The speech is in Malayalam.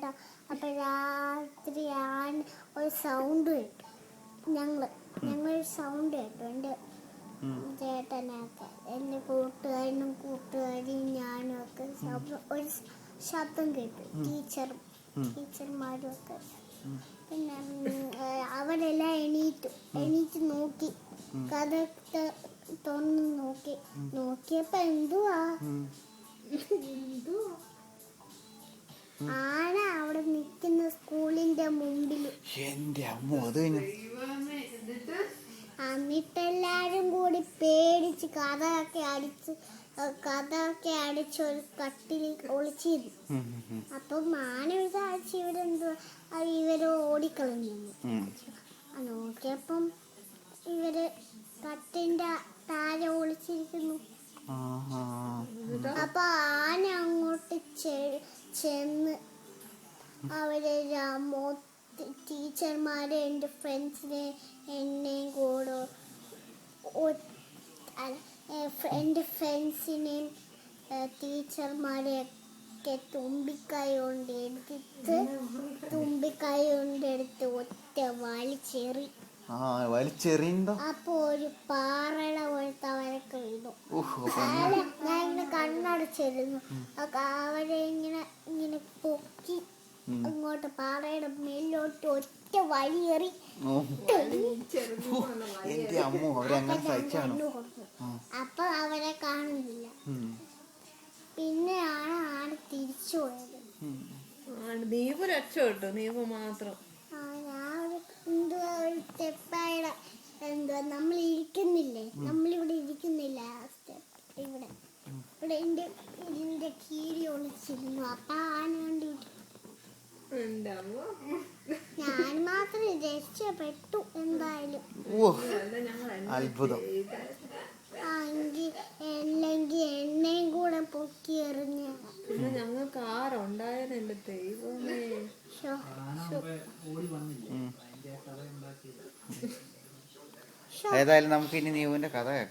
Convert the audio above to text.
കേട്ടോ. അപ്പൊ രാത്രി ഒരു സൗണ്ട് കേട്ടു. ഞങ്ങൾ സൗണ്ട് കേട്ടു. എൻ്റെ ചേട്ടനൊക്കെ, എൻ്റെ കൂട്ടുകാരിയും ഞാനും ഒക്കെ ഒരു ശബ്ദം കേട്ടു. ടീച്ചർമാരും ഒക്കെ. പിന്നെ അവരെല്ലാം എണീറ്റ് നോക്കി, കഥ തുറന്ന് നോക്കിയപ്പോ എന്തുവാ ആന അവിടെ നിൽക്കുന്ന സ്കൂളിന്റെ മുമ്പില്. എന്നിട്ടെല്ലാരും കൂടി പേടിച്ച് കഥയൊക്കെ അടിച്ച് ഒരു കട്ടിൽ ഒളിച്ചിരുന്നു. അപ്പം ആന വിചാരിച്ച് ഇവര് ഓടിക്കളഞ്ഞു. നോക്കിയപ്പം ഇവര് കട്ടിന്റെ താഴെ ഒളിച്ചിരിക്കുന്നു. അപ്പൊ ആന അങ്ങോട്ട് ചെന്ന് അവരെ ടീച്ചർമാരെ, എൻ്റെ ഫ്രണ്ട്സിനെ, എന്നെയും കൂടെ എൻ്റെ ഫ്രണ്ട്സിനെയും ടീച്ചർമാരെയൊക്കെ തുമ്പിക്കൈ കൊണ്ടെടുത്ത് ഒറ്റ വലിച്ചെറിയുന്നു. അപ്പൊ ഒരു പാറയുടെ പോലത്തെ അവരൊക്കെ വീണു. ഞാൻ ഇങ്ങനെ കണ്ണടച്ചിരുന്നു. അവരെ ഇങ്ങനെ പൊക്കി അങ്ങോട്ട് പാറയുടെ മേലോട്ട് ഒറ്റ വലിയെറി. അപ്പൊ അവരെ കാണുന്നില്ല. പിന്നെയാണ് ആന തിരിച്ചു പോയത്. നീവ് രക്ഷപ്പെട്ടു, നീവ് മാത്രം. നമ്മളിവിടെ ഇരിക്കുന്നില്ല, ഇവിടെ ഇതിന്റെ കീഴി ഒളിച്ചിരുന്നു. അപ്പൊ ആന കണ്ടുപിടിച്ചു. ഞാൻ മാത്രം രക്ഷപ്പെട്ടു എന്തായാലും. അത്ഭുതം. അല്ലെങ്കിൽ എന്നെയും കൂടെ പൊക്കി എറിഞ്ഞ. പിന്നെ ഞങ്ങൾക്ക് ആരുണ്ടായത് എന്റെ ദൈവമേ. ഏതായാലും നമുക്ക് ഇനി നീവുവിന്റെ കഥ കേൾക്കാം.